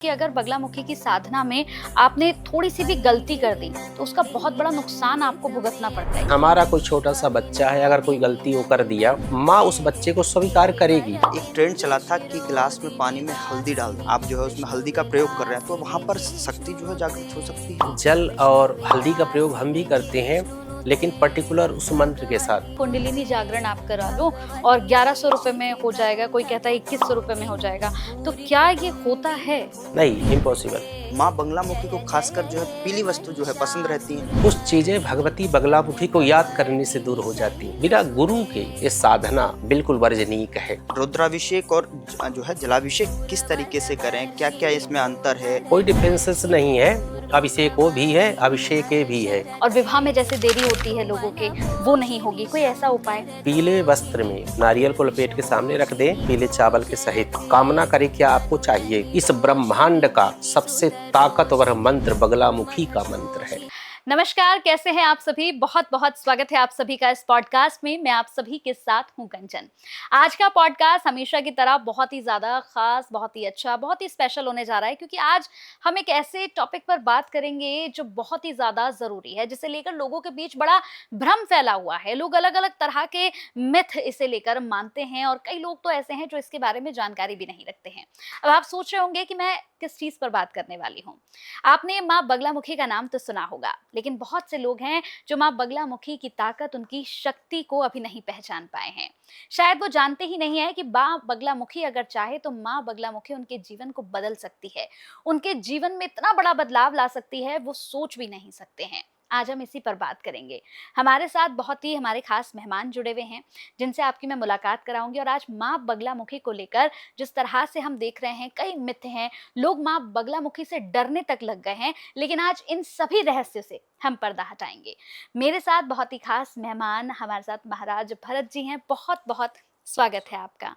कि अगर बगलामुखी की साधना में आपने थोड़ी-सी भी गलती कर दी, तो उसका बहुत बड़ा नुकसान आपको भुगतना पड़ता है। हमारा कोई छोटा-सा बच्चा है, अगर कोई गलती वो कर दिया, माँ उस बच्चे को स्वीकार करेगी। एक ट्रेंड चला था कि गिलास में पानी में हल्दी डाल दो। आप जो है उसमें हल्दी का प्रयोग कर रहे हैं, तो वहाँ पर शक्ति जो है जागृत हो सकती है। जल और हल्दी का प्रयोग हम भी करते हैं, लेकिन पर्टिकुलर उस मंत्र के साथ। कुंडलिनी जागरण आप करा लो और 1100 रुपए में हो जाएगा, कोई कहता है 2100 रुपए में हो जाएगा। तो क्या ये होता है? नहीं, इम्पॉसिबल। माँ बगलामुखी को खासकर जो है पीली वस्तु जो है पसंद रहती है। कुछ चीजें भगवती बगलामुखी को याद करने से दूर हो जाती हैं। बिना गुरु के ये साधना बिल्कुल वर्जनीय है। रुद्राभिषेक और जो है जलाभिषेक किस तरीके से करें, क्या क्या इसमें अंतर है? कोई डिफरेंसेस नहीं है, अभिषेको भी है, अभिषेके भी है। और विवाह में जैसे देरी होती है लोगों के, वो नहीं होगी। कोई ऐसा उपाय? पीले वस्त्र में नारियल को लपेट के सामने रख दें, पीले चावल के सहित। कामना करें क्या आपको चाहिए। इस ब्रह्मांड का सबसे ताकतवर मंत्र बगलामुखी का मंत्र है। नमस्कार, कैसे हैं आप सभी? बहुत बहुत स्वागत है आप सभी का इस पॉडकास्ट में। मैं आप सभी के साथ हूं कंचन। आज का पॉडकास्ट हमेशा की तरह बहुत ही ज़्यादा खास, बहुत ही अच्छा, बहुत ही स्पेशल होने जा रहा है, क्योंकि आज हम एक ऐसे टॉपिक पर बात करेंगे जो बहुत ही ज़्यादा ज़रूरी है, जिसे लेकर लोगों के बीच बड़ा भ्रम फैला हुआ है। लोग अलग अलग तरह के मिथ इसे लेकर मानते हैं और कई लोग तो ऐसे हैं जो इसके बारे में जानकारी भी नहीं रखते हैं। अब आप सोच रहे होंगे कि मैं किस चीज़ पर बात करने वाली हूँ। आपने माँ बगलामुखी का नाम तो सुना होगा, लेकिन बहुत से लोग हैं जो माँ बगलामुखी की ताकत, उनकी शक्ति को अभी नहीं पहचान पाए हैं। शायद वो जानते ही नहीं है कि माँ बगलामुखी अगर चाहे तो माँ बगलामुखी उनके जीवन को बदल सकती है, उनके जीवन में इतना बड़ा बदलाव ला सकती है, वो सोच भी नहीं सकते हैं। आज हम इसी पर बात करेंगे। हमारे साथ बहुत ही हमारे खास मेहमान जुड़े हुए हैं, जिनसे आपकी मैं मुलाकात कराऊंगी। और आज माँ बगलामुखी को लेकर जिस तरह से हम देख रहे हैं, कई मिथ हैं, लोग माँ बगलामुखी से डरने तक लग गए हैं, लेकिन आज इन सभी रहस्यों से हम पर्दा हटाएंगे। मेरे साथ बहुत ही खास मेहमान, हमारे साथ महाराज भरत जी हैं। बहुत बहुत स्वागत है आपका।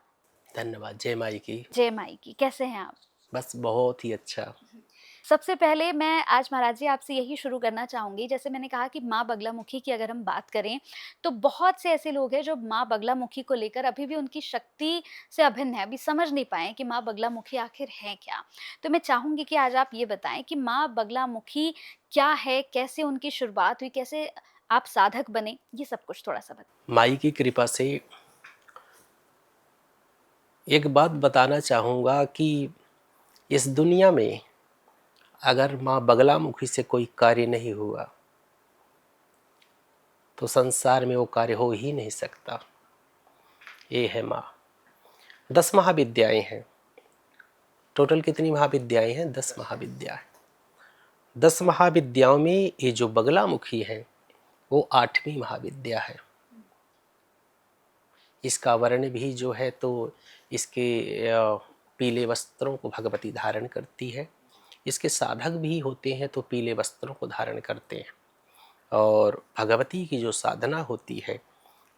धन्यवाद। जय माई की। जय माई की। कैसे हैं आप? बस बहुत ही अच्छा। सबसे पहले मैं आज महाराज जी आपसे यही शुरू करना चाहूँगी, जैसे मैंने कहा कि माँ बगलामुखी की अगर हम बात करें, तो बहुत से ऐसे लोग हैं जो माँ बगलामुखी को लेकर अभी भी उनकी शक्ति से अभिन्न है, अभी समझ नहीं पाए कि माँ बगलामुखी आखिर है क्या? तो मैं चाहूँगी कि आज आप ये बताएँ कि माँ बगलामुखी क्या है? कैसे उनकी शुरुआत हुई? कैसे आप साधक बने? ये सब कुछ थोड़ा-सा बताएँ। माई की कृपा से एक बात बताना चाहूँगा कि इस दुनिया में अगर माँ बगलामुखी से कोई कार्य नहीं हुआ तो संसार में वो कार्य हो ही नहीं सकता। ये है माँ। 10 महाविद्याएं हैं। टोटल कितनी महाविद्याएं हैं? 10 महाविद्याएं। 10 महाविद्याओं में ये जो बगलामुखी है वो 8वीं महाविद्या है। इसका वर्ण भी जो है तो इसके पीले वस्त्रों को भगवती धारण करती है। इसके साधक भी होते हैं तो पीले वस्त्रों को धारण करते हैं। और भगवती की जो साधना होती है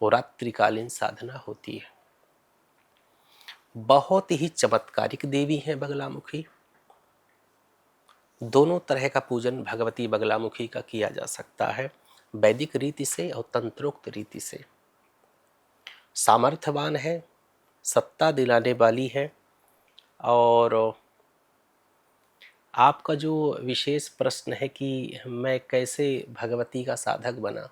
वो रात्रिकालीन साधना होती है। बहुत ही चमत्कारिक देवी हैं बगलामुखी। दोनों तरह का पूजन भगवती बगलामुखी का किया जा सकता है, वैदिक रीति से और तंत्रोक्त रीति से। सामर्थ्यवान है, सत्ता दिलाने वाली है। और आपका जो विशेष प्रश्न है कि मैं कैसे भगवती का साधक बना,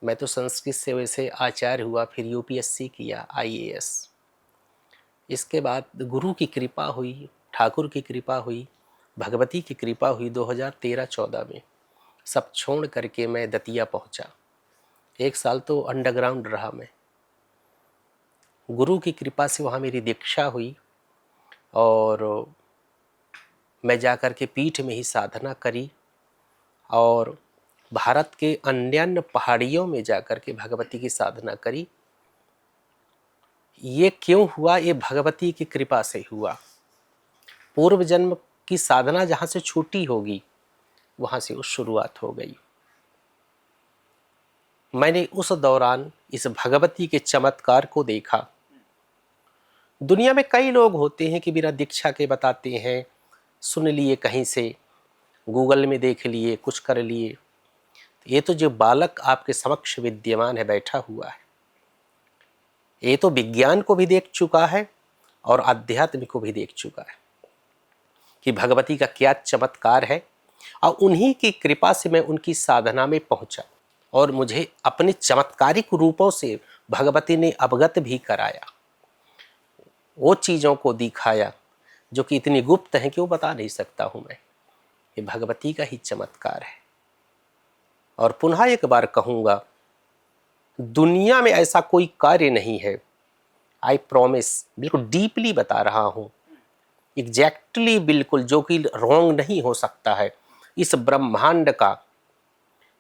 मैं तो संस्कृत से वैसे आचार्य हुआ, फिर यूपीएससी किया, आईएएस। इसके बाद गुरु की कृपा हुई, ठाकुर की कृपा हुई, भगवती की कृपा हुई। 2013-14 में सब छोड़ करके मैं दतिया पहुंचा। 1 साल तो अंडरग्राउंड रहा मैं। गुरु की कृपा से वहाँ मेरी दीक्षा हुई और मैं जाकर के पीठ में ही साधना करी और भारत के अन्य पहाड़ियों में जाकर के भगवती की साधना करी। ये क्यों हुआ? ये भगवती की कृपा से हुआ। पूर्व जन्म की साधना जहाँ से छूटी होगी वहाँ से उस शुरुआत हो गई। मैंने उस दौरान इस भगवती के चमत्कार को देखा। दुनिया में कई लोग होते हैं कि बिना दीक्षा के बताते हैं, सुन लिए कहीं से, गूगल में देख लिए, कुछ कर लिए। ये तो जो बालक आपके समक्ष विद्यमान है, बैठा हुआ है, ये तो विज्ञान को भी देख चुका है और आध्यात्म को भी देख चुका है। कि भगवती का क्या चमत्कार है, और उन्हीं की कृपा से मैं उनकी साधना में पहुंचा और मुझे अपने चमत्कारिक रूपों से भगवती ने अवगत भी कराया, वो चीज़ों को दिखाया जो कि इतनी गुप्त हैं कि वो बता नहीं सकता हूँ मैं। ये भगवती का ही चमत्कार है। और पुनः एक बार कहूँगा, दुनिया में ऐसा कोई कार्य नहीं है, आई प्रॉमिस, बिल्कुल डीपली बता रहा हूँ, एग्जैक्टली बिल्कुल, जो कि रॉन्ग नहीं हो सकता है। इस ब्रह्मांड का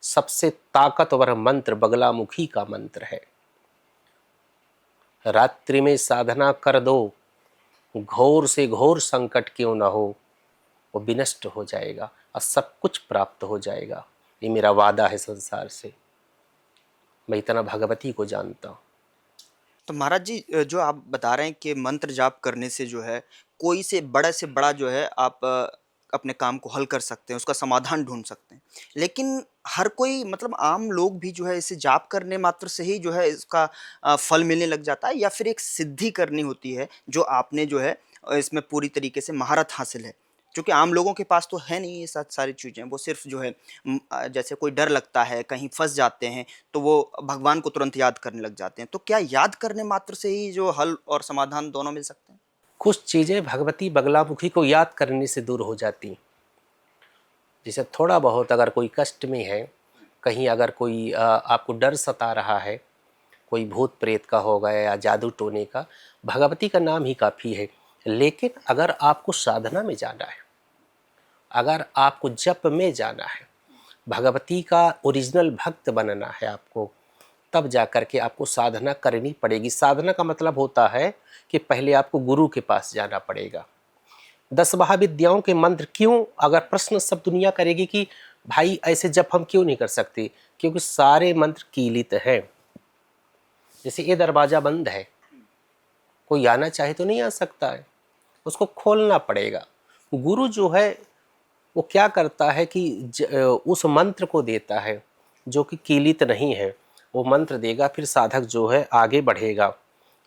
सबसे ताकतवर मंत्र बगलामुखी का मंत्र है। रात्रि में साधना कर दो, घोर से घोर संकट क्यों न हो, वो विनष्ट हो जाएगा और सब कुछ प्राप्त हो जाएगा। ये मेरा वादा है संसार से। मैं इतना भगवती को जानता हूँ। तो महाराज जी, जो आप बता रहे हैं कि मंत्र जाप करने से जो है कोई से बड़ा जो है आप अपने काम को हल कर सकते हैं, उसका समाधान ढूंढ सकते हैं। लेकिन हर कोई, मतलब आम लोग भी जो है इसे जाप करने मात्र से ही जो है इसका फल मिलने लग जाता है, या फिर एक सिद्धि करनी होती है जो आपने जो है इसमें पूरी तरीके से महारत हासिल है? क्योंकि आम लोगों के पास तो है नहीं ये सारी चीज़ें, वो सिर्फ जो है जैसे कोई डर लगता है, कहीं फंस जाते हैं तो वो भगवान को तुरंत याद करने लग जाते हैं। तो क्या याद करने मात्र से ही जो हल और समाधान दोनों मिल सकते हैं? कुछ चीज़ें भगवती बगलामुखी को याद करने से दूर हो जाती। जैसे थोड़ा बहुत अगर कोई कष्ट में है, कहीं अगर कोई आपको डर सता रहा है, कोई भूत प्रेत का हो गया या जादू टोने का, भगवती का नाम ही काफ़ी है। लेकिन अगर आपको साधना में जाना है, अगर आपको जप में जाना है, भगवती का ओरिजिनल भक्त बनना है आपको, तब जा कर के आपको साधना करनी पड़ेगी। साधना का मतलब होता है कि पहले आपको गुरु के पास जाना पड़ेगा। 10 महाविद्याओं के मंत्र क्यों, अगर प्रश्न सब दुनिया करेगी कि भाई ऐसे जप हम क्यों नहीं कर सकते, क्योंकि सारे मंत्र कीलित हैं। जैसे ये दरवाज़ा बंद है, कोई आना चाहे तो नहीं आ सकता है, उसको खोलना पड़ेगा। गुरु जो है वो क्या करता है कि उस मंत्र को देता है जो कि कीलित नहीं है, वो मंत्र देगा, फिर साधक जो है आगे बढ़ेगा।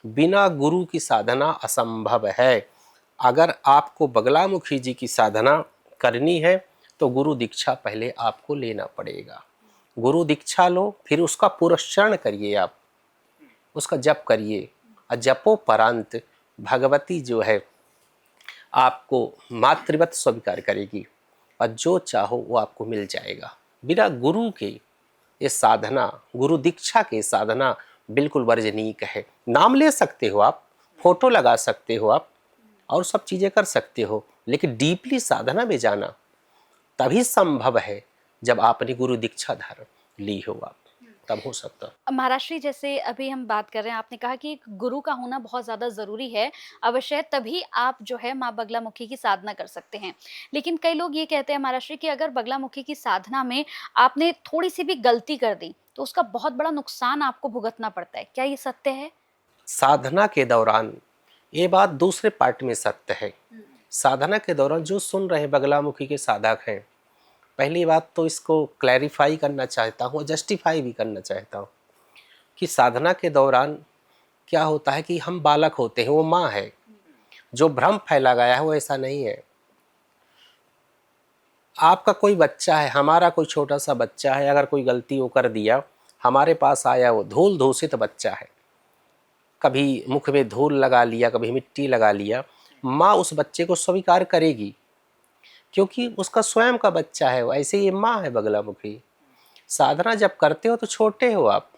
बिना गुरु की साधना असंभव है। अगर आपको बगलामुखी जी की साधना करनी है तो गुरु दीक्षा पहले आपको लेना पड़ेगा। गुरु दीक्षा लो, फिर उसका पुरस्चरण करिए, आप उसका जप करिए, और जपोपरांत भगवती जो है आपको मातृवत स्वीकार करेगी और जो चाहो वो आपको मिल जाएगा। बिना गुरु के ये साधना, गुरु दीक्षा के साधना बिल्कुल वर्जनीय है। नाम ले सकते हो आप, फोटो लगा सकते हो आप, और सब चीज़ें कर सकते हो, लेकिन डीपली साधना में जाना तभी संभव है जब आपने गुरु दीक्षा धारण ली हो, आप तब हो सकता। महाराज श्री, जैसे अभी हम बात कर रहे हैं, आपने कहा कि एक गुरु का होना बहुत ज़्यादा ज़रूरी है, अवश्य है, तभी आप जो है माँ बगलामुखी की साधना कर सकते हैं। लेकिन कई लोग ये कहते हैं महाराज श्री कि अगर बगलामुखी की साधना में आपने थोड़ी सी भी गलती कर दी तो उसका बहुत बड़ा नुकसान आपको भुगतना पड़ता है, क्या ये सत्य है? साधना के दौरान, ये बात दूसरे पार्ट में सत्य है। साधना के दौरान जो सुन रहे बगलामुखी के साधक हैं, पहली बात तो इसको क्लैरिफाई करना चाहता हूँ, जस्टिफाई भी करना चाहता हूँ कि साधना के दौरान क्या होता है कि हम बालक होते हैं, वो माँ है। जो भ्रम फैला गया है वो ऐसा नहीं है। आपका कोई बच्चा है, हमारा कोई छोटा सा बच्चा है, अगर कोई गलती वो कर दिया, हमारे पास आया, वो धूल धूसित बच्चा है, कभी मुख में धूल लगा लिया, कभी मिट्टी लगा लिया, माँ उस बच्चे को स्वीकार करेगी क्योंकि उसका स्वयं का बच्चा है। ऐसे ये माँ है बगलामुखी। साधना जब करते हो तो छोटे हो आप,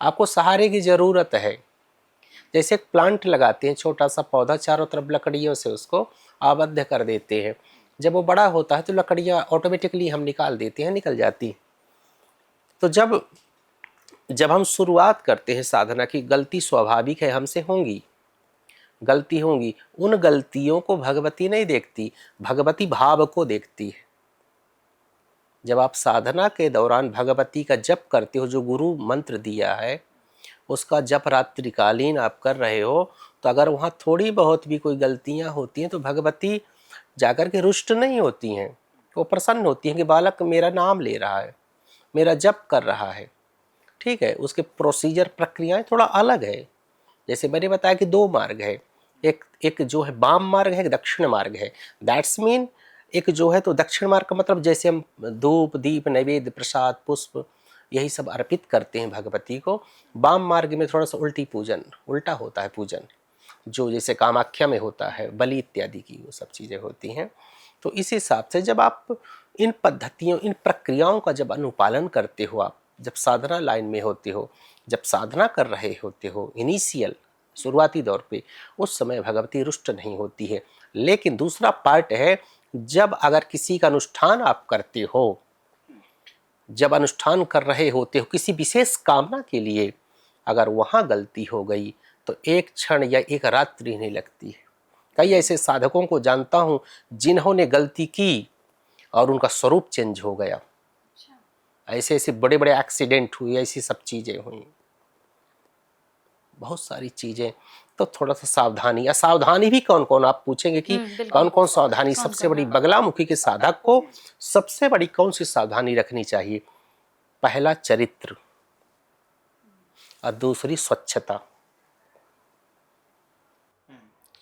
आपको सहारे की ज़रूरत है। जैसे एक प्लांट लगाते हैं, छोटा सा पौधा, चारों तरफ लकड़ियों से उसको आबद्ध कर देते हैं। जब वो बड़ा होता है तो लकड़ियाँ ऑटोमेटिकली हम निकाल देते हैं, निकल जाती। तो जब हम शुरुआत करते हैं साधना की, गलती स्वाभाविक है, हमसे होंगी, गलती होंगी। उन गलतियों को भगवती नहीं देखती, भगवती भाव को देखती है। जब आप साधना के दौरान भगवती का जप करते हो, जो गुरु मंत्र दिया है उसका जप रात्रिकालीन आप कर रहे हो, तो अगर वहाँ थोड़ी बहुत भी कोई गलतियाँ होती हैं तो भगवती जाकर के रुष्ट नहीं होती हैं, वो प्रसन्न होती हैं कि बालक मेरा नाम ले रहा है, मेरा जप कर रहा है। ठीक है, उसके प्रोसीजर प्रक्रियाएं थोड़ा अलग है। जैसे मैंने बताया कि 2 मार्ग है, एक एक जो है वाम मार्ग है, एक दक्षिण मार्ग है। दैट्स मीन एक जो है तो दक्षिण मार्ग का मतलब जैसे हम धूप दीप नैवेद्य प्रसाद पुष्प यही सब अर्पित करते हैं भगवती को। वाम मार्ग में थोड़ा सा उल्टी पूजन, उल्टा होता है पूजन, जो जैसे कामाख्या में होता है, बलि इत्यादि की वो सब चीज़ें होती हैं। तो इस हिसाब से जब आप इन पद्धतियों, इन प्रक्रियाओं का जब अनुपालन करते हो, आप जब साधना लाइन में होते हो, जब साधना कर रहे होते हो इनिशियल शुरुआती दौर पे, उस समय भगवती रुष्ट नहीं होती है। लेकिन दूसरा पार्ट है, जब अगर किसी का अनुष्ठान आप करते हो, जब अनुष्ठान कर रहे होते हो किसी विशेष कामना के लिए, अगर वहाँ गलती हो गई तो एक क्षण या एक रात्रि नहीं लगती है। कई ऐसे साधकों को जानता हूँ जिन्होंने गलती की और उनका स्वरूप चेंज हो गया। ऐसे ऐसे बड़े बड़े एक्सीडेंट हुए, ऐसी सब चीज़ें हुई, बहुत सारी चीज़ें। तो थोड़ा सा सावधानी, असावधानी भी कौन कौन, आप पूछेंगे कि कौन कौन सावधानी। सबसे बड़ी बगलामुखी के साधक को सबसे बड़ी कौन सी सावधानी रखनी चाहिए? पहला चरित्र और दूसरी स्वच्छता।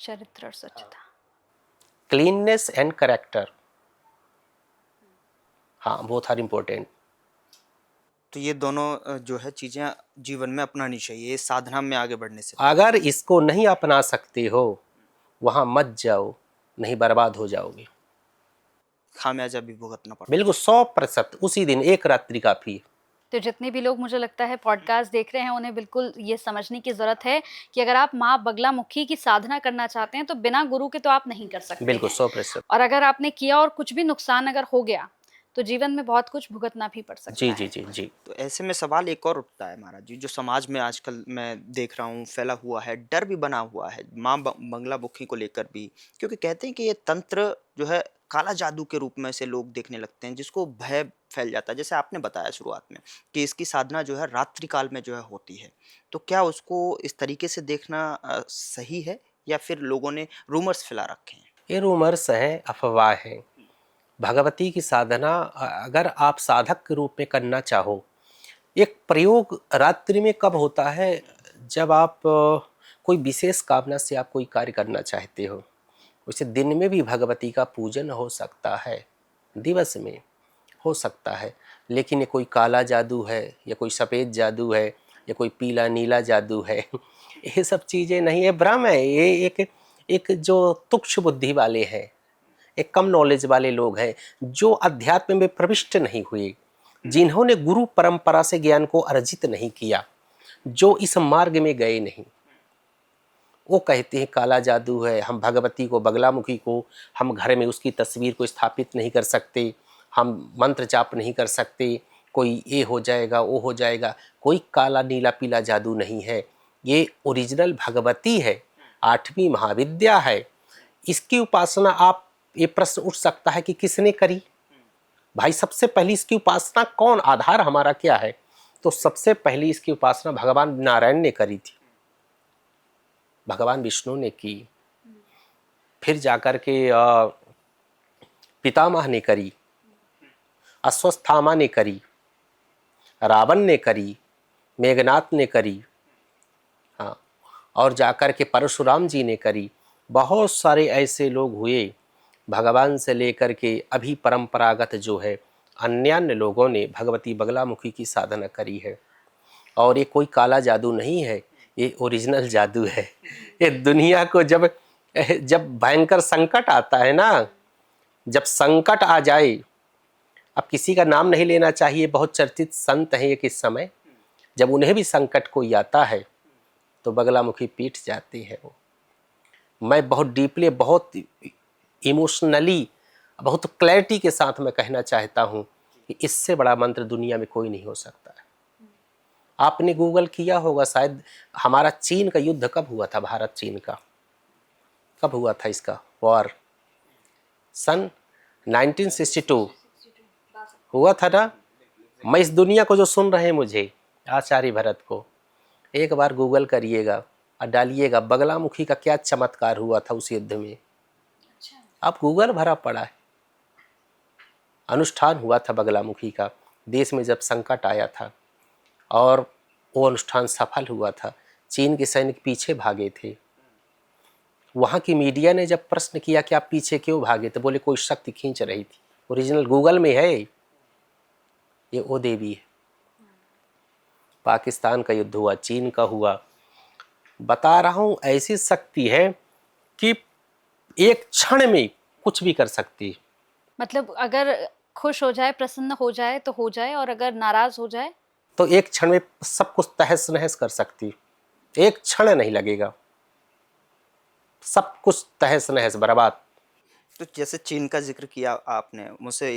चरित्र और स्वच्छता, क्लीननेस एंड करेक्टर, हाँ बोथ आर इम्पोर्टेंट। तो ये दोनों जो है चीज़ें जीवन में अपनानी चाहिए इस साधना में आगे बढ़ने से। अगर इसको नहीं अपना सकते हो वहाँ मत जाओ, नहीं बर्बाद हो जाओगे। खामियाजा भी भुगतना पड़ता है। बिल्कुल 100%, उसी दिन एक रात्रि काफी है। तो जितने भी लोग मुझे लगता है पॉडकास्ट देख रहे हैं उन्हें बिल्कुल ये समझने की ज़रूरत है कि अगर आप माँ बगलामुखी की साधना करना चाहते हैं तो बिना गुरु के तो आप नहीं कर सकते बिल्कुल हैं। 100%। और अगर आपने किया और कुछ भी नुकसान अगर हो गया तो जीवन में बहुत कुछ भुगतना भी पड़ सकता जी है। जी जी जी। तो ऐसे में सवाल एक और उठता है महाराज जी, जो समाज में आजकल मैं देख रहा हूँ फैला हुआ है, डर भी बना हुआ है माँ बगलामुखी को लेकर भी, क्योंकि कहते हैं कि ये तंत्र जो है काला जादू के रूप में से लोग देखने लगते हैं, जिसको भय फैल जाता है। जैसे आपने बताया शुरुआत में कि इसकी साधना जो है रात्रि काल में जो है होती है, तो क्या उसको इस तरीके से देखना सही है या फिर लोगों ने रूमर्स फैला रखे हैं? ये रूमर्स हैं, अफवाह हैं। भगवती की साधना अगर आप साधक के रूप में करना चाहो, एक प्रयोग रात्रि में कब होता है? जब आप कोई विशेष कामना से आप कोई कार्य करना चाहते हो। वैसे दिन में भी भगवती का पूजन हो सकता है, दिवस में हो सकता है, लेकिन ये कोई काला जादू है या कोई सफ़ेद जादू है या कोई पीला नीला जादू है ये सब चीज़ें नहीं है, भ्रम है। ये एक जो तुच्छ बुद्धि वाले हैं, एक कम नॉलेज वाले लोग हैं, जो अध्यात्म में प्रविष्ट नहीं हुए, जिन्होंने गुरु परंपरा से ज्ञान को अर्जित नहीं किया, जो इस मार्ग में गए नहीं, वो कहते हैं काला जादू है। हम भगवती को, बगलामुखी को, हम घर में उसकी तस्वीर को स्थापित नहीं कर सकते, हम मंत्र जाप नहीं कर सकते, कोई ये हो जाएगा वो हो जाएगा। कोई काला नीला पीला जादू नहीं है, ये ओरिजिनल भगवती है, 8वीं महाविद्या है। इसकी उपासना आप, ये प्रश्न उठ सकता है कि किसने करी? भाई सबसे पहली इसकी उपासना कौन, आधार हमारा क्या है? तो सबसे पहली इसकी उपासना भगवान नारायण ने करी थी, भगवान विष्णु ने की, फिर जाकर के पितामह ने करी, अश्वत्थामा ने करी, रावण ने करी, मेघनाथ ने करी, हाँ, और जाकर के परशुराम जी ने करी। बहुत सारे ऐसे लोग हुए भगवान से लेकर के अभी परंपरागत जो है अन्य लोगों ने भगवती बगलामुखी की साधना करी है। और ये कोई काला जादू नहीं है, ये ओरिजिनल जादू है। ये दुनिया को जब भयंकर संकट आता है ना, जब संकट आ जाए, अब किसी का नाम नहीं लेना चाहिए, बहुत चर्चित संत हैं एक इस समय, जब उन्हें भी संकट कोई आता है तो बगलामुखी पीट जाती है। वो मैं बहुत डीपली, बहुत इमोशनली, बहुत क्लैरिटी के साथ मैं कहना चाहता हूँ कि इससे बड़ा मंत्र दुनिया में कोई नहीं हो सकता है। आपने गूगल किया होगा शायद, हमारा चीन का युद्ध कब हुआ था? भारत चीन का कब हुआ था इसका वॉर? सन 1962 हुआ था ना। मैं इस दुनिया को जो सुन रहे हैं, मुझे आचार्य भरत को, एक बार गूगल करिएगा और डालिएगा बगलामुखी का क्या चमत्कार हुआ था उस युद्ध में। आप गूगल भरा पड़ा है, अनुष्ठान हुआ था बगलामुखी का देश में जब संकट आया था, और वो अनुष्ठान सफल हुआ था। चीन के सैनिक पीछे भागे थे, वहाँ की मीडिया ने जब प्रश्न किया कि आप पीछे क्यों भागे, तो बोले कोई शक्ति खींच रही थी। ओरिजिनल गूगल में है, ये ओ देवी है। पाकिस्तान का युद्ध हुआ, चीन का हुआ, बता रहा हूँ ऐसी शक्ति है कि एक क्षण में कुछ भी कर सकती है। मतलब अगर खुश हो जाए, प्रसन्न हो जाए तो हो जाए, और अगर नाराज हो जाए तो एक क्षण में सब कुछ तहस नहस कर सकती है। एक क्षण नहीं लगेगा, सब कुछ तहस नहस बर्बाद। तो जैसे चीन का ज़िक्र किया आपने,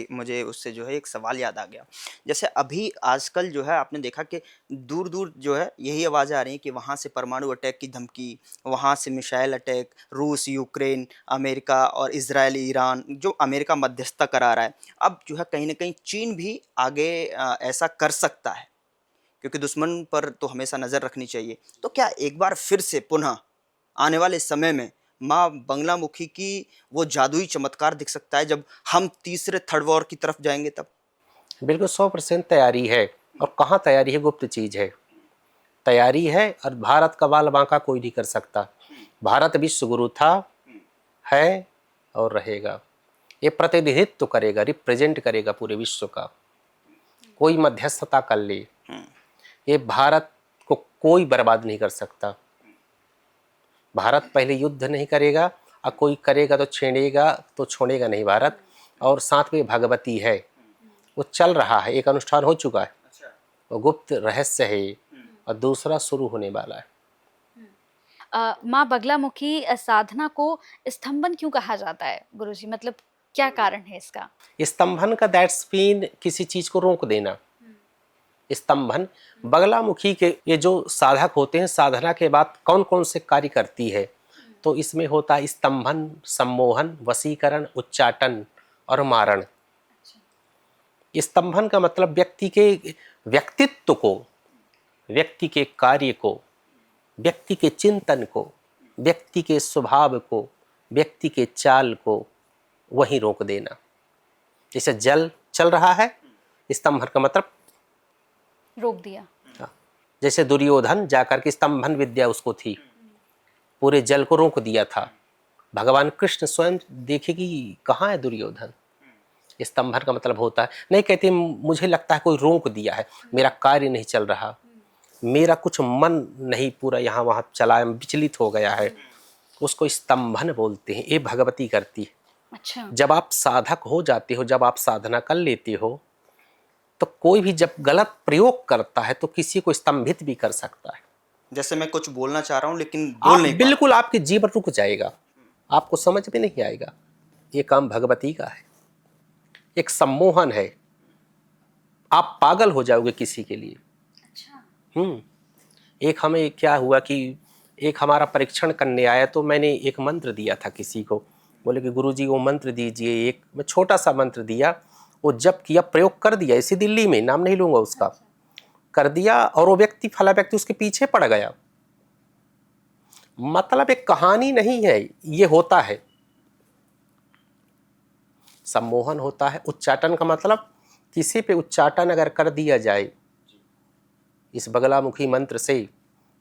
मुझे उससे जो है एक सवाल याद आ गया। जैसे अभी आजकल जो है आपने देखा कि दूर-दूर जो है यही आवाज़ें आ रही हैं कि वहाँ से परमाणु अटैक की धमकी, वहाँ से मिसाइल अटैक, रूस, यूक्रेन, अमेरिका और इज़राइल, ईरान, जो अमेरिका मध्यस्थता करा रहा है। अब जो है कहीं न कहीं चीन भी आगे ऐसा कर सकता है, क्योंकि दुश्मन पर तो हमेशा नज़र रखनी चाहिए। तो क्या एक बार फिर से पुनः आने वाले समय में माँ बंगलामुखी की वो जादुई चमत्कार दिख सकता है जब हम तीसरे थर्ड वॉर की तरफ जाएंगे तब? बिल्कुल 100% तैयारी है। और कहाँ तैयारी है, गुप्त चीज़ है। तैयारी है, और भारत का बाल बांका कोई नहीं कर सकता। भारत विश्व गुरु था, है और रहेगा। ये प्रतिनिधित्व करेगा, रिप्रेजेंट करेगा पूरे विश्व का। कोई मध्यस्थता कर ले, ये भारत को कोई बर्बाद नहीं कर सकता। भारत पहले युद्ध नहीं करेगा, और कोई करेगा तो छेड़ेगा तो छोड़ेगा नहीं भारत। और साथ में भगवती है, वो चल रहा है, एक अनुष्ठान हो चुका है, वो गुप्त रहस्य है, और दूसरा शुरू होने वाला है। माँ बगलामुखी साधना को स्तंभन क्यों कहा जाता है गुरुजी? मतलब क्या कारण है इसका? स्तंभन का दैट्स मीन किसी चीज को रोक देना। स्तंभन बगलामुखी के ये जो साधक होते हैं, साधना के बाद कौन कौन से कार्य करती है, तो इसमें होता है स्तंभन, सम्मोहन, वशीकरण, उच्चाटन और मारण। स्तंभन का मतलब व्यक्ति के व्यक्तित्व को, व्यक्ति के कार्य को, व्यक्ति के चिंतन को, व्यक्ति के स्वभाव को, व्यक्ति के चाल को वहीं रोक देना। जैसे जल चल रहा है, स्तंभन का मतलब रोक दिया। जैसे दुर्योधन जाकर के स्तंभन विद्या उसको थी, पूरे जल को रोक दिया था। भगवान कृष्ण स्वयं देखे कि कहाँ है दुर्योधन। स्तंभन का मतलब होता है, नहीं कहते मुझे लगता है कोई रोक दिया है, मेरा कार्य नहीं चल रहा, मेरा कुछ मन नहीं पूरा यहाँ वहाँ चला, विचलित हो गया है, उसको स्तंभन बोलते हैं। ये भगवती करती है। अच्छा। जब आप साधक हो जाते हो, जब आप साधना कर लेते हो, तो कोई भी जब गलत प्रयोग करता है तो किसी को स्तंभित भी कर सकता है। जैसे मैं कुछ बोलना चाह रहा हूँ लेकिन बोल नहीं पा रहा। बिल्कुल आपके जीवन रुक जाएगा, आपको समझ में नहीं आएगा। ये काम भगवती का है, एक सम्मोहन है, आप पागल हो जाओगे किसी के लिए। अच्छा। एक हमें क्या हुआ कि एक हमारा परीक्षण करने आया, तो मैंने एक मंत्र दिया था किसी को, बोले कि गुरुजी वो मंत्र दीजिए। एक मैं छोटा सा मंत्र दिया, वो जब किया, प्रयोग कर दिया, इसी दिल्ली में, नाम नहीं लूंगा उसका, कर दिया, और वो व्यक्ति फला व्यक्ति उसके पीछे पड़ गया। मतलब एक कहानी नहीं है, ये होता है, सम्मोहन होता है। उच्चाटन का मतलब किसी पे उच्चाटन अगर कर दिया जाए, इस बगलामुखी मंत्र से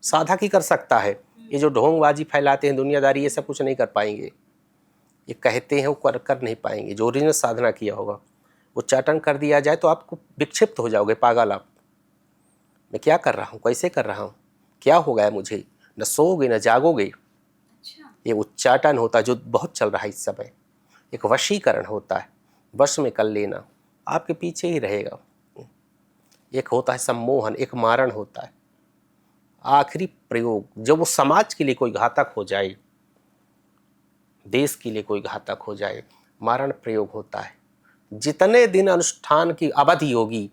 साधक ही कर सकता है। ये जो ढोंगबाजी फैलाते हैं दुनियादारी, ये सब कुछ नहीं कर पाएंगे। ये कहते हैं वो कर नहीं पाएंगे, जो ओरिजिनल साधना किया होगा। उच्चाटन कर दिया जाए तो आपको विक्षिप्त हो जाओगे, पागल आप, मैं क्या कर रहा हूँ, कैसे कर रहा हूँ, क्या हो गया मुझे, न सोओगे न जागोगे। अच्छा। ये उच्चाटन होता है जो बहुत चल रहा है इस समय। एक वशीकरण होता है, वश में कर लेना, आपके पीछे ही रहेगा। एक होता है सम्मोहन, एक मारण होता है। आखिरी प्रयोग जब वो समाज के लिए कोई घातक हो जाए, देश के लिए कोई घातक हो जाए, मारण प्रयोग होता है। जितने दिन अनुष्ठान की अवधि होगी,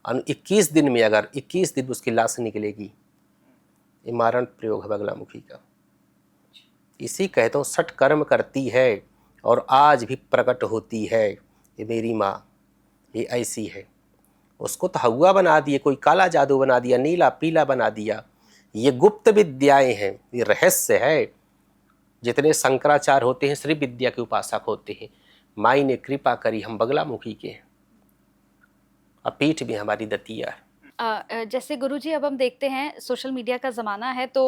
21 दिन में अगर 21 दिन उसकी लाश निकलेगी, ये मारण प्रयोग है बगलामुखी का। इसी कहता हूँ सठ कर्म करती है और आज भी प्रकट होती है, ये मेरी माँ, ये ऐसी है। उसको तो हवा बना दिए, कोई काला जादू बना दिया, नीला पीला बना दिया। ये गुप्त विद्याएं हैं, ये रहस्य है। जितने शंकराचार्य होते हैं श्री विद्या के उपासक होते हैं। माई ने कृपा करी, हम बगलामुखी के हैं, और पीठ भी हमारी दतिया है। जैसे गुरुजी अब हम देखते हैं सोशल मीडिया का ज़माना है तो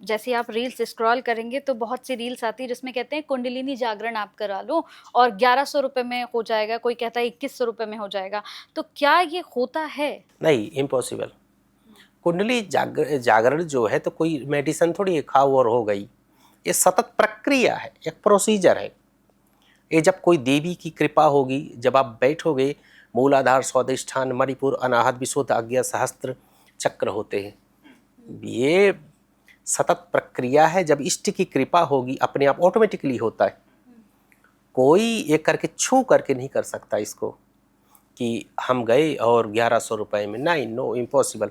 जैसे आप रील्स स्क्रॉल करेंगे तो बहुत सी रील्स आती है जिसमें कहते हैं कुंडलिनी जागरण आप करा लो और 1100 रुपये में हो जाएगा, कोई कहता है 2100 रुपये में हो जाएगा। तो क्या ये होता है? नहीं, इम्पॉसिबल। कुंडली जागरण जो है तो कोई मेडिसिन थोड़ी है खाओ और हो गई। ये सतत प्रक्रिया है, एक प्रोसीजर है। ये जब कोई देवी की कृपा होगी, जब आप बैठोगे, मूलाधार, स्वादिष्ठान, मणिपुर, अनाहत, विशुद्ध, आज्ञा, सहस्त्र चक्र होते हैं। ये सतत प्रक्रिया है। जब इष्ट की कृपा होगी अपने आप ऑटोमेटिकली होता है। कोई ये करके छू करके नहीं कर सकता इसको कि हम गए और 1100 रुपये में, नहीं, नो, इम्पॉसिबल,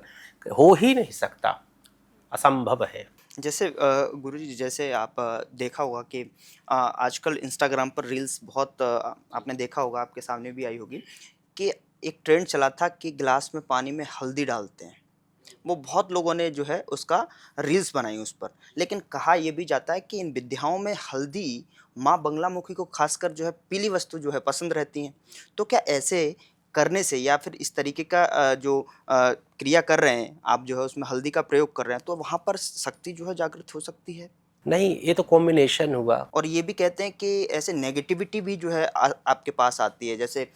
हो ही नहीं सकता, असंभव है। जैसे गुरुजी, जैसे आप देखा होगा कि आजकल इंस्टाग्राम पर रील्स बहुत आपने देखा होगा, आपके सामने भी आई होगी कि एक ट्रेंड चला था कि गिलास में पानी में हल्दी डालते हैं। वो बहुत लोगों ने जो है उसका रील्स बनाई उस पर। लेकिन कहा यह भी जाता है कि इन विद्याओं में हल्दी माँ बंगलामुखी को खासकर जो है पीली वस्तु जो है पसंद रहती हैं। तो क्या ऐसे करने से या फिर इस तरीके का जो क्रिया कर रहे हैं आप, जो है उसमें हल्दी का प्रयोग कर रहे हैं, तो वहाँ पर शक्ति जो है जागृत हो सकती है? नहीं, ये तो कॉम्बिनेशन हुआ। और ये भी कहते हैं कि ऐसे नेगेटिविटी भी जो है आपके पास आती है। जैसे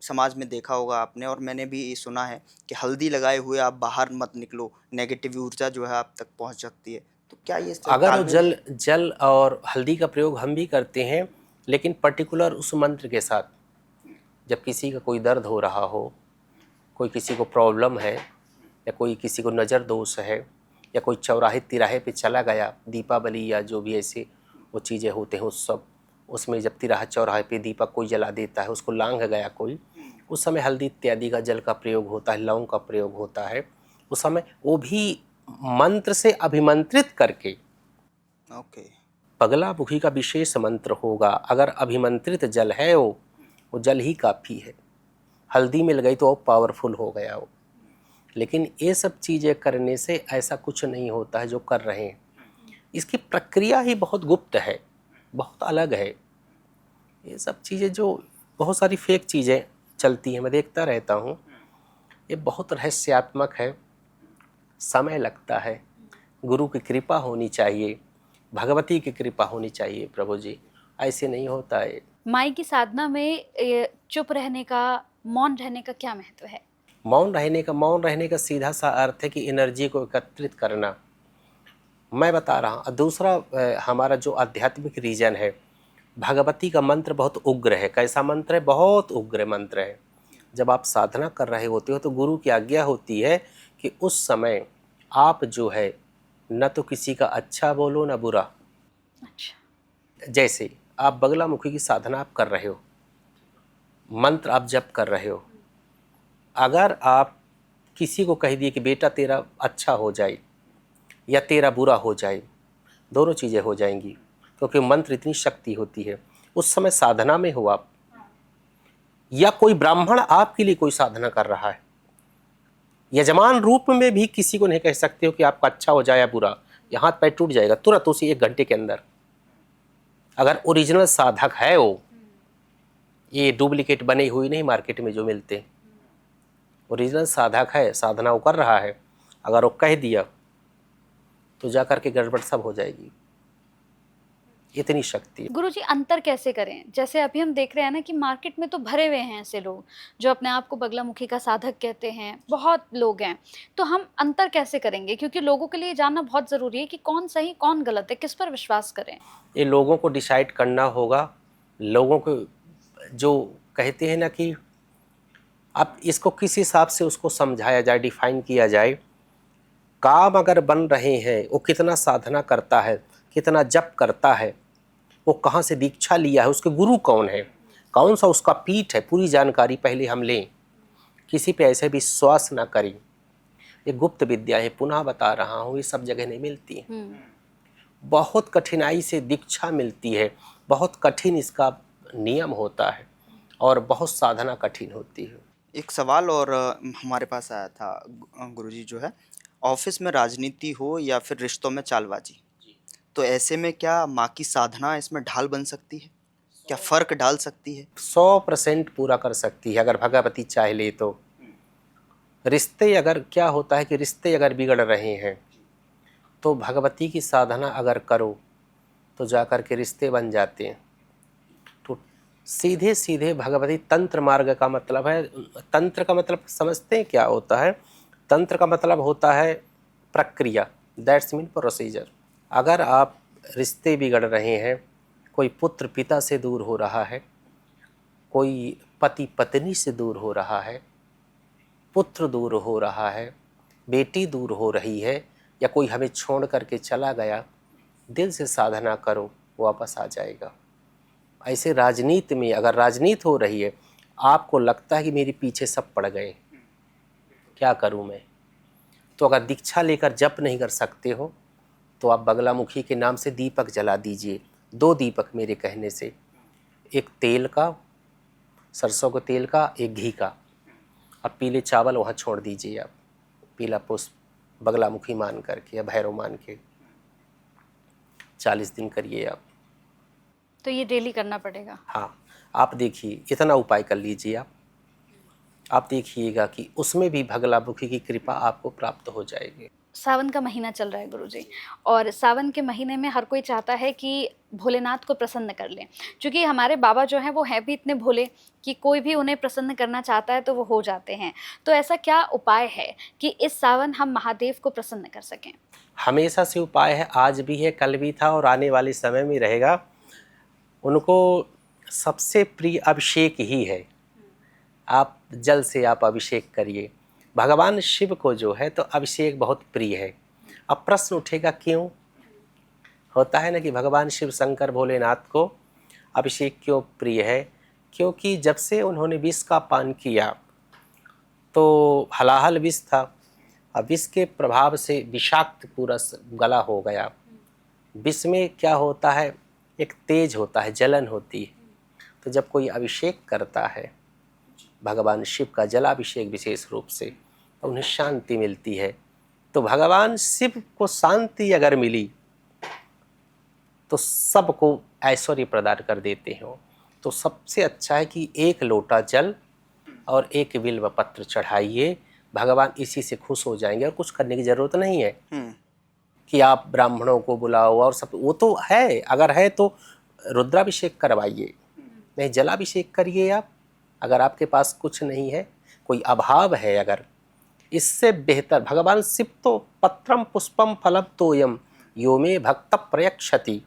समाज में देखा होगा आपने, और मैंने भी सुना है कि हल्दी लगाए हुए आप बाहर मत निकलो, नेगेटिव ऊर्जा जो है आप तक पहुंच सकती है। तो क्या ये अगर वो तालमेल है? जल और हल्दी का प्रयोग हम भी करते हैं, लेकिन पर्टिकुलर उस मंत्र के साथ। जब किसी का कोई दर्द हो रहा हो, कोई किसी को प्रॉब्लम है, या कोई किसी को नज़र दोष है, या कोई चौराहे तिराहे पे चला गया, दीपावली या जो भी ऐसे वो चीज़ें होते हैं उत्सव, उसमें जब तिराहा चौराहे पे दीपक कोई जला देता है, उसको लांघ गया कोई, उस समय हल्दी इत्यादि का जल का प्रयोग होता है, लौंग का प्रयोग होता है। उस समय वो भी मंत्र से अभिमंत्रित करके, ओके। पगलामुखी का विशेष मंत्र होगा। अगर अभिमंत्रित जल है वो जल ही काफ़ी है। हल्दी मिल गई तो वो पावरफुल हो गया वो। लेकिन ये सब चीज़ें करने से ऐसा कुछ नहीं होता है जो कर रहे हैं। इसकी प्रक्रिया ही बहुत गुप्त है, बहुत अलग है। ये सब चीज़ें जो बहुत सारी फेक चीज़ें चलती हैं, मैं देखता रहता हूँ, ये बहुत रहस्यात्मक है, समय लगता है, गुरु की कृपा होनी चाहिए, भगवती की कृपा होनी चाहिए। प्रभु जी, ऐसे नहीं होता है। माई की साधना में चुप रहने का, मौन रहने का क्या महत्व है? मौन रहने का सीधा सा अर्थ है कि एनर्जी को एकत्रित करना। मैं बता रहा हूँ। दूसरा हमारा जो आध्यात्मिक रीजन है, भगवती का मंत्र बहुत उग्र है। कैसा मंत्र है? बहुत उग्र मंत्र है। जब आप साधना कर रहे होते हो तो गुरु की आज्ञा होती है कि उस समय आप जो है न तो किसी का अच्छा बोलो न बुरा। अच्छा। जैसे आप बगलामुखी की साधना आप कर रहे हो, मंत्र आप जप कर रहे हो, अगर आप किसी को कह दिए कि बेटा तेरा अच्छा हो जाए या तेरा बुरा हो जाए, दोनों चीज़ें हो जाएंगी, क्योंकि मंत्र इतनी शक्ति होती है। उस समय साधना में हो आप, या कोई ब्राह्मण आपके लिए कोई साधना कर रहा है, यजमान रूप में भी किसी को नहीं कह सकते हो कि आपका अच्छा हो जाए या बुरा। या हाथ पैर टूट जाएगा तुरंत उसी 1 घंटे के अंदर। अगर ओरिजिनल साधक है वो, ये डुप्लीकेट बने हुए नहीं मार्केट में जो मिलते हैं, ओरिजिनल साधक है, साधना वो कर रहा है, अगर वो कह दिया तो जा कर के गड़बड़ सब हो जाएगी। इतनी शक्ति है। गुरुजी, अंतर कैसे करें? जैसे अभी हम देख रहे हैं ना कि मार्केट में तो भरे हुए हैं ऐसे लोग जो अपने आप को बगलामुखी का साधक कहते हैं, बहुत लोग हैं। तो हम अंतर कैसे करेंगे? क्योंकि लोगों के लिए जानना बहुत ज़रूरी है कि कौन सही कौन गलत है, किस पर विश्वास करें। ये लोगों को डिसाइड करना होगा। लोगों को जो कहते हैं ना कि अब इसको किस हिसाब से उसको समझाया जाए, डिफाइन किया जाए। काम अगर बन रहे हैं, वो कितना साधना करता है, कितना जप करता है, वो कहाँ से दीक्षा लिया है, उसके गुरु कौन है, कौन सा उसका पीठ है, पूरी जानकारी पहले हम लें। किसी पे ऐसे विश्वास ना करें। ये गुप्त विद्या है, पुनः बता रहा हूँ, ये सब जगह नहीं मिलती। बहुत कठिनाई से दीक्षा मिलती है, बहुत कठिन इसका नियम होता है और बहुत साधना कठिन होती है। एक सवाल और हमारे पास आया था गुरुजी, जो है ऑफिस में राजनीति हो या फिर रिश्तों में चालबाजी, तो ऐसे में क्या माँ की साधना इसमें ढाल बन सकती है? क्या फर्क डाल सकती है? 100% पूरा कर सकती है अगर भगवती चाह ले तो। रिश्ते अगर क्या होता है कि रिश्ते अगर बिगड़ रहे हैं तो भगवती की साधना अगर करो तो जाकर के रिश्ते बन जाते हैं। तो सीधे सीधे भगवती तंत्र मार्ग का मतलब है, तंत्र का मतलब समझते हैं क्या होता है? तंत्र का मतलब होता है प्रक्रिया, दैट्स मीन प्रोसीजर। अगर आप रिश्ते बिगड़ रहे हैं, कोई पुत्र पिता से दूर हो रहा है, कोई पति पत्नी से दूर हो रहा है, पुत्र दूर हो रहा है, बेटी दूर हो रही है, या कोई हमें छोड़ करके चला गया, दिल से साधना करो, वापस आ जाएगा। ऐसे राजनीति में अगर राजनीति हो रही है, आपको लगता है कि मेरे पीछे सब पड़ गए, क्या करूं मैं, तो अगर दीक्षा लेकर जप नहीं कर सकते हो तो आप बगलामुखी के नाम से दीपक जला दीजिए। 2 दीपक मेरे कहने से, एक तेल का, सरसों के तेल का, एक घी का। अब पीले चावल वहाँ छोड़ दीजिए आप, पीला पुष्प बगलामुखी मान करके या भैरव मान के 40 दिन करिए आप। तो ये डेली करना पड़ेगा? हाँ, आप देखिए इतना उपाय कर लीजिए आप देखिएगा कि उसमें भी बगलामुखी की कृपा आपको प्राप्त हो जाएगी। सावन का महीना चल रहा है गुरुजी, और सावन के महीने में हर कोई चाहता है कि भोलेनाथ को प्रसन्न कर लें, क्योंकि हमारे बाबा जो हैं वो हैं भी इतने भोले कि कोई भी उन्हें प्रसन्न करना चाहता है तो वो हो जाते हैं। तो ऐसा क्या उपाय है कि इस सावन हम महादेव को प्रसन्न कर सकें? हमेशा से उपाय है, आज भी है, कल भी था और आने वाले समय में रहेगा। उनको सबसे प्रिय अभिषेक ही है। आप जल से आप अभिषेक करिए। भगवान शिव को जो है तो अभिषेक बहुत प्रिय है। अब प्रश्न उठेगा क्यों? होता है ना कि भगवान शिव शंकर भोलेनाथ को अभिषेक क्यों प्रिय है? क्योंकि जब से उन्होंने विष का पान किया तो हलाहल विष था, अब विष के प्रभाव से विषाक्त पूरा गला हो गया। विष में क्या होता है, एक तेज होता है, जलन होती है। तो जब कोई अभिषेक करता है भगवान शिव का, जलाभिषेक विशेष रूप से, तो उन्हें शांति मिलती है। तो भगवान शिव को शांति अगर मिली तो सबको ऐश्वर्य प्रदान कर देते हैं। तो सबसे अच्छा है कि 1 लोटा जल और 1 बिल्व पत्र चढ़ाइए, भगवान इसी से खुश हो जाएंगे और कुछ करने की जरूरत नहीं है कि आप ब्राह्मणों को बुलाओ और सब, वो तो है, अगर है तो रुद्राभिषेक करवाइए, नहीं जलाभिषेक करिए आप। अगर आपके पास कुछ नहीं है, कोई अभाव है, अगर इससे बेहतर भगवान शिव तो पत्रम पुष्पम फलम तोयम यो मे भक्त प्रयक्षति,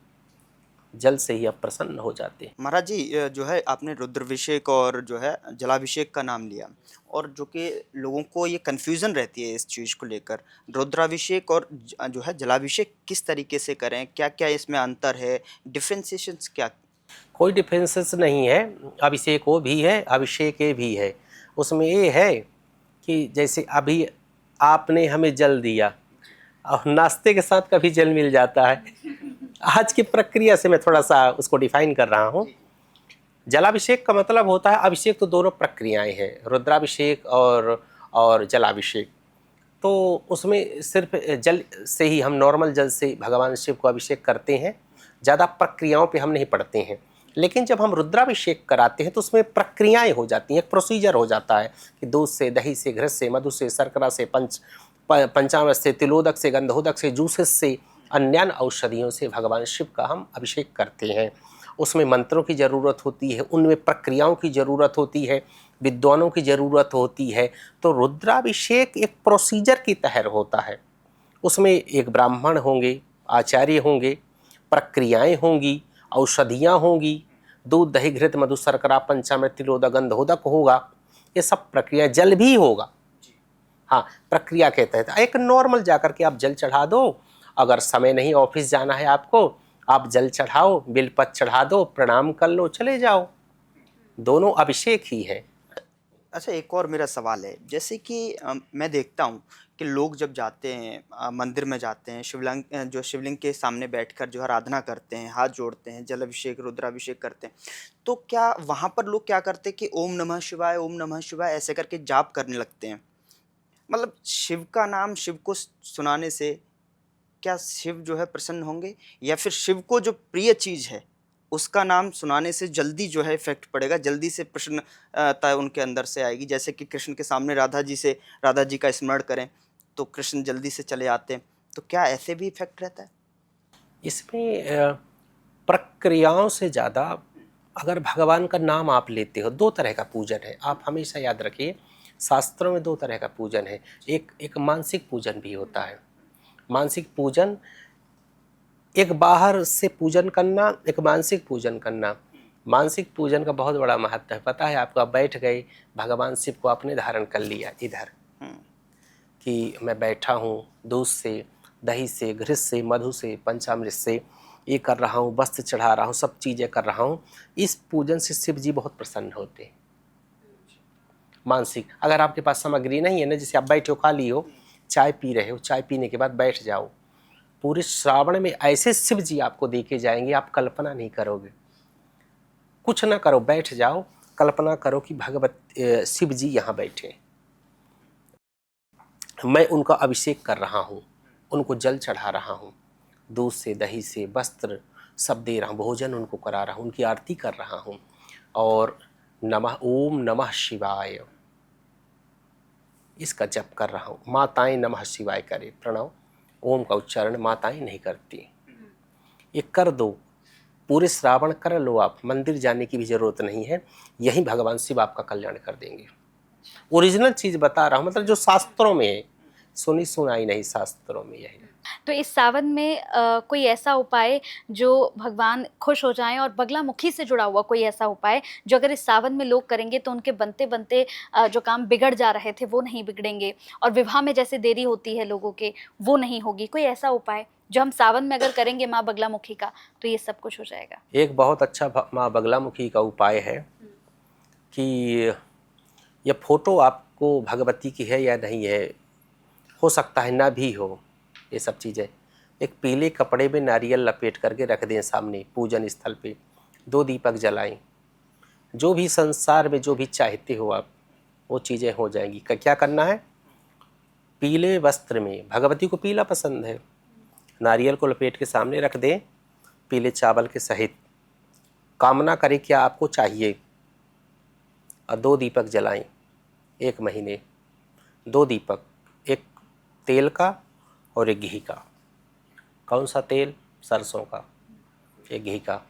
जल से ही आप प्रसन्न हो जाते हैं। महाराज जी, जो है आपने रुद्राभिषेक और जो है जलाभिषेक का नाम लिया, और जो कि लोगों को ये कन्फ्यूज़न रहती है इस चीज़ को लेकर, रुद्राभिषेक और जो है जलाभिषेक किस तरीके से करें, क्या क्या इसमें अंतर है, डिफ्रेंसिएशंस क्या? कोई डिफरेंसेस नहीं है, अभिषेक वो भी है, अभिषेक ये भी है। उसमें ये है कि जैसे अभी आपने हमें जल दिया और नाश्ते के साथ कभी जल मिल जाता है। आज की प्रक्रिया से मैं थोड़ा सा उसको डिफाइन कर रहा हूँ। जलाभिषेक का मतलब होता है, अभिषेक तो दोनों प्रक्रियाएं हैं, रुद्राभिषेक और जलाभिषेक। तो उसमें सिर्फ जल से ही, हम नॉर्मल जल से भगवान शिव को अभिषेक करते हैं, ज़्यादा प्रक्रियाओं पे हम नहीं पढ़ते हैं। लेकिन जब हम रुद्राभिषेक कराते हैं तो उसमें प्रक्रियाएं हो जाती हैं, एक प्रोसीजर हो जाता है कि दूध से, दही से, घृत से, मधु से, शर्करा से, पंचामृत से, तिलोदक से, गंधोदक से, जूसेस से, अन्य औषधियों से भगवान शिव का हम अभिषेक करते हैं। उसमें मंत्रों की ज़रूरत होती है, उनमें प्रक्रियाओं की ज़रूरत होती है, विद्वानों की ज़रूरत होती है। तो रुद्राभिषेक एक प्रोसीजर की तरह होता है। उसमें एक ब्राह्मण होंगे, आचार्य होंगे, प्रक्रियाएं होंगी, औषधियाँ होंगी, दूध, दही, घृत, मधु, शर्करा, पंचामृत, तिलोदक, गंधोदक होगा, ये सब प्रक्रिया, जल भी होगा। हाँ, प्रक्रिया के तहत एक नॉर्मल जाकर के आप जल चढ़ा दो, अगर समय नहीं, ऑफिस जाना है आपको, आप जल चढ़ाओ, बिलपत्र चढ़ा दो, प्रणाम कर लो, चले जाओ, दोनों अभिषेक ही है। अच्छा, एक और मेरा सवाल है, जैसे कि मैं देखता हूँ कि लोग जब जाते हैं मंदिर में जाते हैं, जो शिवलिंग के सामने बैठकर जो आराधना करते हैं, हाथ जोड़ते हैं, जलाभिषेक रुद्राभिषेक करते हैं, तो क्या वहाँ पर लोग क्या करते हैं कि ओम नमः शिवाय, ओम नमः शिवाय ऐसे करके जाप करने लगते हैं? मतलब शिव का नाम, शिव को सुनाने से क्या शिव जो है प्रसन्न होंगे, या फिर शिव को जो प्रिय चीज़ है उसका नाम सुनाने से जल्दी जो है इफेक्ट पड़ेगा, जल्दी से प्रसन्नता उनके अंदर से आएगी। जैसे कि कृष्ण के सामने राधा जी का स्मरण करें तो कृष्ण जल्दी से चले आते हैं। तो क्या ऐसे भी इफेक्ट रहता है? इसमें प्रक्रियाओं से ज़्यादा अगर भगवान का नाम आप लेते हो, दो तरह का पूजन है, आप हमेशा याद रखिए। शास्त्रों में दो तरह का पूजन है। एक मानसिक पूजन भी होता है। मानसिक पूजन, एक बाहर से पूजन करना, एक मानसिक पूजन करना। मानसिक पूजन का बहुत बड़ा महत्व है, पता है आपको। आप बैठ गए, भगवान शिव को आपने धारण कर लिया इधर कि मैं बैठा हूँ, दूध से, दही से, घृत से, मधु से, पंचामृत से ये कर रहा हूँ, वस्त्र चढ़ा रहा हूँ, सब चीज़ें कर रहा हूँ। इस पूजन से शिव जी बहुत प्रसन्न होते हैं। मानसिक, अगर आपके पास सामग्री नहीं है ना, जैसे आप बैठे हो, खाली हो, चाय पी रहे हो, चाय पीने के बाद बैठ जाओ, पूरे श्रावण में ऐसे शिव जी आपको देखे जाएंगे, आप कल्पना नहीं करोगे। कुछ ना करो, बैठ जाओ, कल्पना करो कि शिव जी यहाँ बैठे, मैं उनका अभिषेक कर रहा हूँ, उनको जल चढ़ा रहा हूँ, दूध से, दही से, वस्त्र सब दे रहा हूँ, भोजन उनको करा रहा हूँ, उनकी आरती कर रहा हूँ, और ओम नमः शिवाय इसका जप कर रहा हूँ। माताएं नमः शिवाय करे, प्रणव ओम का उच्चारण माताएं नहीं करती। ये कर दो, पूरे श्रावण कर लो, आप मंदिर जाने की भी जरूरत नहीं है, यही भगवान शिव आपका कल्याण कर देंगे। ओरिजिनल चीज बता रहा हूँ, मतलब जो शास्त्रों में है, सुनी सुनाई नहीं, शास्त्रों में यही। तो इस सावन में कोई ऐसा उपाय जो भगवान खुश हो जाएं, और बगलामुखी से जुड़ा हुआ कोई ऐसा उपाय जो अगर इस सावन में लोग करेंगे तो उनके बनते बनते जो काम बिगड़ जा रहे थे वो नहीं बिगड़ेंगे, और विवाह में जैसे देरी होती है लोगों के वो नहीं होगी, कोई ऐसा उपाय जो हम सावन में अगर करेंगे माँ बगलामुखी का तो ये सब कुछ हो जाएगा? एक बहुत अच्छा माँ बगलामुखी का उपाय है कि यह फोटो आपको भगवती की है या नहीं है, हो सकता है ना भी हो, ये सब चीज़ें एक पीले कपड़े में नारियल लपेट करके रख दें सामने पूजन स्थल पे, 2 दीपक जलाएं। जो भी संसार में जो भी चाहते हो आप, वो चीज़ें हो जाएंगी। क्या करना है? पीले वस्त्र में, भगवती को पीला पसंद है, नारियल को लपेट के सामने रख दें पीले चावल के सहित, कामना करें क्या आपको चाहिए, और 2 दीपक जलाएं 1 महीने। 2 दीपक, एक तेल का और एक घी का। कौन सा तेल? सरसों का। एक घी का।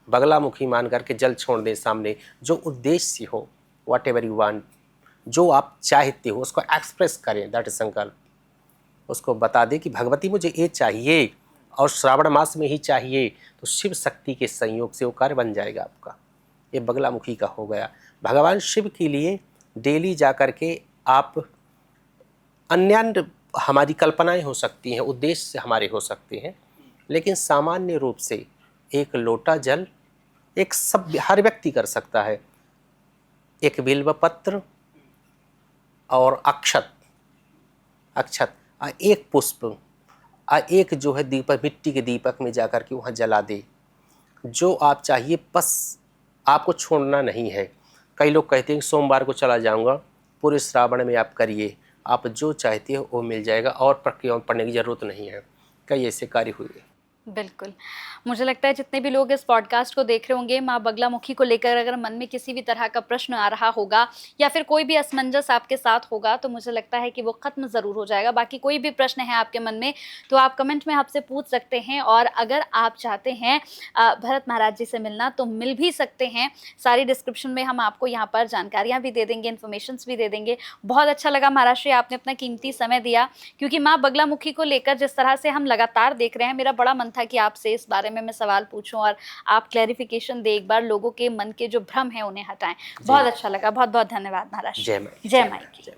बगलामुखी मान करके जल छोड़ दें सामने। जो उद्देश्य हो, वॉट एवर यू वांट, जो आप चाहते हो उसको एक्सप्रेस करें, दैट इज संकल्प। उसको बता दें कि भगवती मुझे ये चाहिए और श्रावण मास में ही चाहिए, तो शिव शक्ति के संयोग से वो कार्य बन जाएगा आपका। ये बगलामुखी का हो गया। भगवान शिव के लिए डेली जा कर के आप, अन्य हमारी कल्पनाएं हो सकती हैं, उद्देश्य हमारे हो सकते हैं, लेकिन सामान्य रूप से 1 लोटा जल, एक सब हर व्यक्ति कर सकता है, 1 बिल्व पत्र और अक्षत, 1 पुष्प, 1 जो है दीपक, मिट्टी के दीपक में जाकर के वहाँ जला दे। जो आप चाहिए, बस आपको छोड़ना नहीं है। कई लोग कहते हैं कि सोमवार को चला जाऊँगा, पूरे श्रावण में आप करिए, आप जो चाहते हो वो मिल जाएगा, और प्रक्रियाओं पढ़ने की ज़रूरत नहीं है। कई ऐसे कार्य हुए। बिल्कुल, मुझे लगता है जितने भी लोग इस पॉडकास्ट को देख रहे होंगे, माँ बगलामुखी को लेकर अगर मन में किसी भी तरह का प्रश्न आ रहा होगा या फिर कोई भी असमंजस आपके साथ होगा, तो मुझे लगता है कि वो ख़त्म ज़रूर हो जाएगा। बाकी कोई भी प्रश्न है आपके मन में तो आप कमेंट में आपसे पूछ सकते हैं, और अगर आप चाहते हैं भरत महाराज जी से मिलना तो मिल भी सकते हैं। सारी डिस्क्रिप्शन में हम आपको यहाँ पर जानकारियाँ भी दे देंगे, इन्फॉर्मेशंस भी दे देंगे। बहुत अच्छा लगा महाराज श्री, आपने अपना कीमती समय दिया, क्योंकि माँ बगलामुखी को लेकर जिस तरह से हम लगातार देख रहे हैं, मेरा बड़ा मन था कि आपसे इस बारे में मैं सवाल पूछूं और आप क्लैरिफिकेशन दे, एक बार लोगों के मन के जो भ्रम है उन्हें हटाएं। बहुत अच्छा लगा, बहुत बहुत धन्यवाद महाराज। जय माई। जय माई की।